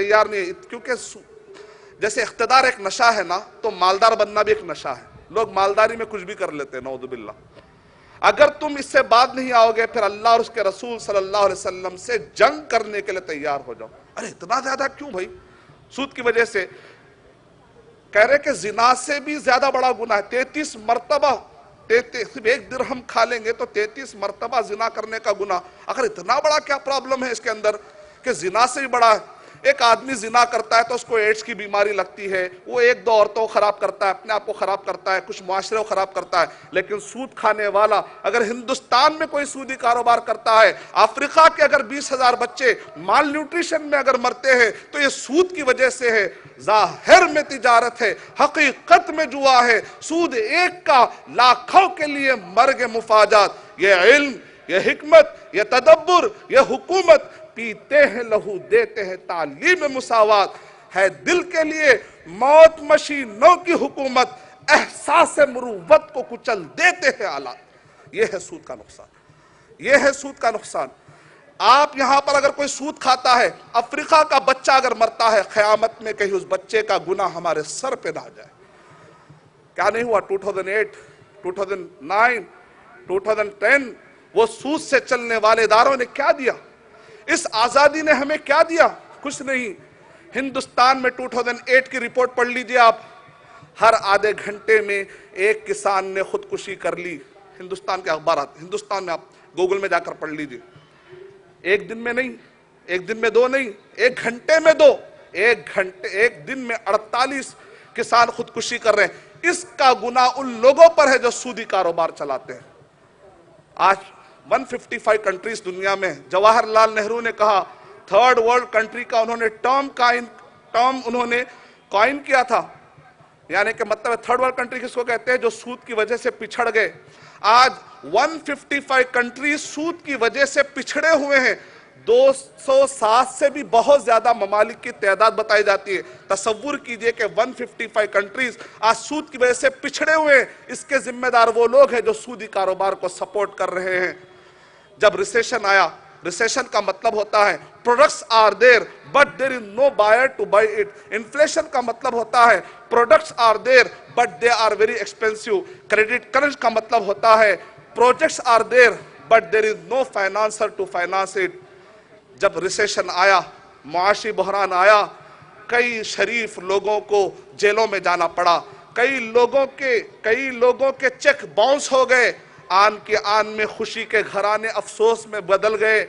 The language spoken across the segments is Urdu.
تیار نہیں ہے، کیونکہ جیسے اقتدار ایک نشہ ہے نا، تو مالدار بننا بھی ایک نشہ ہے. لوگ مالداری میں کچھ بھی کر لیتے ہیں، نعوذ باللہ. اگر تم اس سے بعد نہیں آؤ گے، پھر اللہ اور اس کے رسول صلی اللہ علیہ وسلم سے جنگ کرنے کے لیے تیار ہو جاؤ. ارے اتنا زیادہ کیوں بھائی؟ سود کی وجہ سے کہہ رہے کہ زنا سے بھی زیادہ بڑا گناہ ہے. 33 مرتبہ، صرف ایک درہم کھا لیں گے تو 33 مرتبہ زنا کرنے کا گناہ. اگر اتنا بڑا کیا پرابلم ہے اس کے اندر کہ زنا سے بھی بڑا ہے. ایک آدمی زنا کرتا ہے تو اس کو ایڈز کی بیماری لگتی ہے، وہ ایک دو عورتوں کو خراب کرتا ہے، اپنے آپ کو خراب کرتا ہے، کچھ معاشرے کو خراب کرتا ہے. لیکن سود کھانے والا اگر ہندوستان میں کوئی سودی کاروبار کرتا ہے، افریقہ کے اگر 20,000 بچے مال نیوٹریشن میں اگر مرتے ہیں تو یہ سود کی وجہ سے ہے. ظاہر میں تجارت ہے، حقیقت میں جوا ہے. سود ایک کا لاکھوں کے لیے مرگ مفاجات. یہ علم، یہ حکمت، یہ تدبر، یہ حکومت، پیتے ہیں لہو دیتے ہیں تعلیم مساوات. ہے دل کے لیے موت مشینوں کی حکومت، احساس مروت کو کچل دیتے ہیں آلات. یہ ہے سود کا نقصان، یہ ہے سود کا نقصان. آپ یہاں پر اگر کوئی سود کھاتا ہے، افریقہ کا بچہ اگر مرتا ہے، قیامت میں کہیں اس بچے کا گناہ ہمارے سر پہ نہ جائے. کیا نہیں ہوا 2008، 2009، 2010 وہ سود سے چلنے والے اداروں نے کیا دیا؟ اس آزادی نے ہمیں کیا دیا؟ کچھ نہیں. ہندوستان میں 2008 کی رپورٹ پڑھ لیجئے آپ. ہر آدھے گھنٹے میں ایک کسان نے خودکشی کر لی. ہندوستان کے اخبارات، ہندوستان میں آپ گوگل میں جا کر پڑھ لیجئے. ایک دن میں نہیں، ایک دن میں دو نہیں، ایک گھنٹے میں دو. ایک دن میں 48 کسان خودکشی کر رہے ہیں. اس کا گناہ ان لوگوں پر ہے جو سودی کاروبار چلاتے ہیں. آج 155 کنٹریز دنیا میں. جواہر لال نہرو نے کہا تھرڈ ورلڈ کنٹری کا انہوں نے ٹرم انہوں نے کوائن کیا تھا. یعنی کہ مطلب ہے تھرڈ ورلڈ کنٹری کس کو کہتے ہیں؟ جو سود کی وجہ سے پچھڑ گئے. آج 155 کنٹریز سود کی وجہ سے پچھڑے ہوئے ہیں. 260 سے بھی بہت زیادہ ممالک کی تعداد بتائی جاتی ہے. تصور کیجئے کہ 155 کنٹریز آج سود کی وجہ سے پچھڑے ہوئے ہیں. اس کے ذمہ دار وہ لوگ ہیں جو سودی کاروبار کو سپورٹ کر رہے ہیں. جب ریسیشن آیا، ریسیشن کا مطلب ہوتا ہے products are there but there is no buyer to buy it. Inflation کا مطلب ہوتا ہے products are there but they are very expensive. Credit crunch کا مطلب ہوتا ہے projects are there but there is no financer to finance it. جب ریسیشن آیا، معاشی بحران آیا، کئی شریف لوگوں کو جیلوں میں جانا پڑا. کئی لوگوں کے چیک باؤنس ہو گئے. آن کے آن میں خوشی کے گھرانے افسوس میں بدل گئے.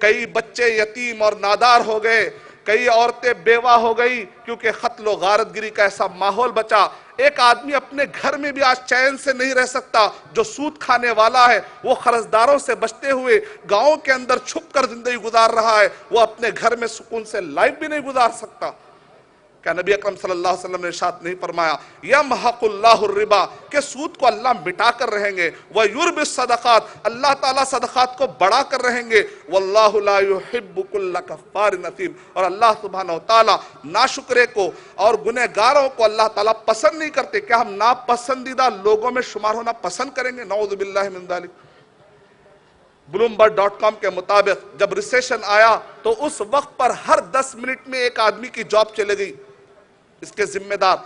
کئی بچے یتیم اور نادار ہو گئے. کئی عورتیں بیوہ ہو گئی کیونکہ قتل و غارت گری کا ایسا ماحول بچا. ایک آدمی اپنے گھر میں بھی آج چین سے نہیں رہ سکتا. جو سود کھانے والا ہے وہ قرضداروں سے بچتے ہوئے گاؤں کے اندر چھپ کر زندگی گزار رہا ہے. وہ اپنے گھر میں سکون سے لائف بھی نہیں گزار سکتا. کیا نبی اکرم صلی اللہ علیہ وسلم نے ارشاد نہیں فرمایا یمحق اللہ الربا کہ سود کو اللہ مٹا کر رہیں گے، وَيُرْبِ الصَّدَقَاتِ اللہ تعالیٰ صدقات کو بڑھا کر رہیں گے، وَاللَّهُ لَا يُحِبُّ كُلَّ كَفَّارٍ نَثِيمٍ اور اللہ سبحانہ وتعالیٰ ناشکرے کو اور گنہگاروں کو اللہ تعالیٰ پسند نہیں کرتے. کیا ہم ناپسندیدہ لوگوں میں شمار ہونا پسند کریں گے؟ نعوذ باللہ من ذالک. bloomberg.com کے مطابق جب ریسیشن آیا تو اس وقت پر ہر 10 منٹ میں ایک آدمی کی جاب چلے گئی. اس کے ذمہ دار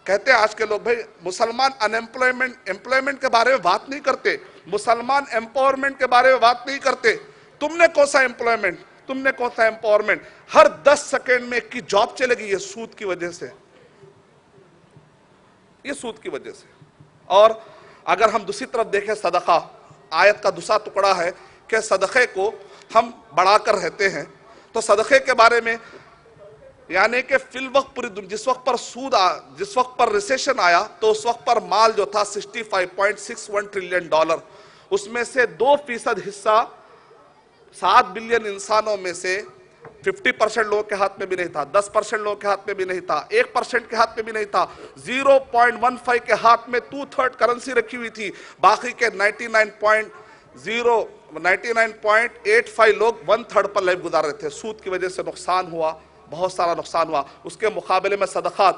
کہتے ہیں آج کے لوگ بھائی مسلمان امپلائمنٹ کے بارے میں بات نہیں کرتے، مسلمان امپاورمنٹ کے بارے میں بات نہیں کرتے. تم نے کون سا امپلائمنٹ، تم نے کون سا امپاورمنٹ؟ ہر 10 سیکنڈ میں ایک کی جاب چلے گئی. یہ سود کی وجہ سے، یہ سود کی وجہ سے. اور اگر ہم دوسری طرف دیکھیں صدقہ، آیت کا دوسرا ٹکڑا ہے کہ صدقے کو ہم بڑھا کر رہتے ہیں. تو صدقے کے بارے میں یعنی کہ فی الوقت پوری دنیا جس وقت پر ریسیشن آیا تو اس وقت پر مال جو تھا $65.61 ٹریلین، اس میں سے 2% حصہ 7 بلین انسانوں میں سے 50% لوگوں کے ہاتھ میں بھی نہیں تھا، 10% لوگوں کے ہاتھ میں بھی نہیں تھا، 1% کے ہاتھ میں بھی نہیں تھا، 0.15 کے ہاتھ میں 2/3 کرنسی رکھی ہوئی تھی. باقی کے 99.85 لوگ 1/3 پر لائف گزار رہے تھے. سود کی وجہ سے نقصان ہوا، بہت سارا نقصان ہوا. اس کے مقابلے میں صدقات،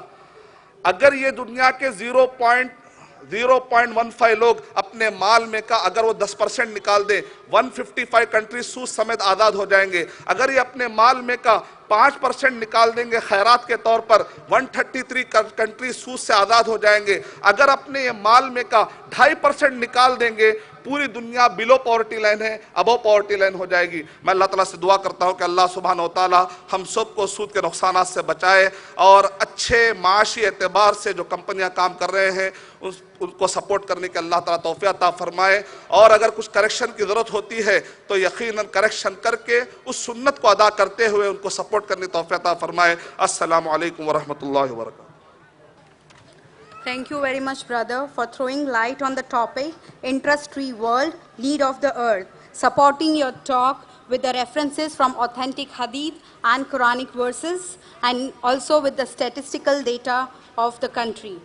اگر یہ دنیا کے 0.15 لوگ اپنے اپنے مال میں کا اگر وہ 10% نکال دے 155 کنٹریز سود سمیت آزاد ہو جائیں گے. اگر یہ اپنے مال میں کا 5% نکال دیں گے خیرات کے طور پر 133 کنٹریز سود سے آزاد ہو جائیں گے. اگر اپنے یہ مال میں کا 2.5% نکال دیں گے پوری دنیا بلو پاورٹی لائن ہے ابو پاورٹی لائن ہو جائے گی. میں اللہ تعالیٰ سے دعا کرتا ہوں کہ اللہ سبحانہ و تعالیٰ ہم سب کو سود کے نقصانات سے بچائے اور اچھے معاشی اعتبار سے جو کمپنیاں کام کر رہے ہیں ان کو سپورٹ کرنے کے اللہ تعالیٰ توفیق عطا فرمائے. اور اگر کچھ کریکشن کی ضرورت ہوتی ہے تو یقیناً کریکشن کر کے اس سنت کو ادا کرتے ہوئے ان کو سپورٹ کرنے کی توفیق عطا فرمائے. السلام علیکم ورحمۃ اللہ وبرکاتہ. Thank you very much, brother, for throwing light on the topic, interest-free world, need of the earth, supporting your talk with the references from authentic hadith and Quranic verses, and also with the statistical data of the country.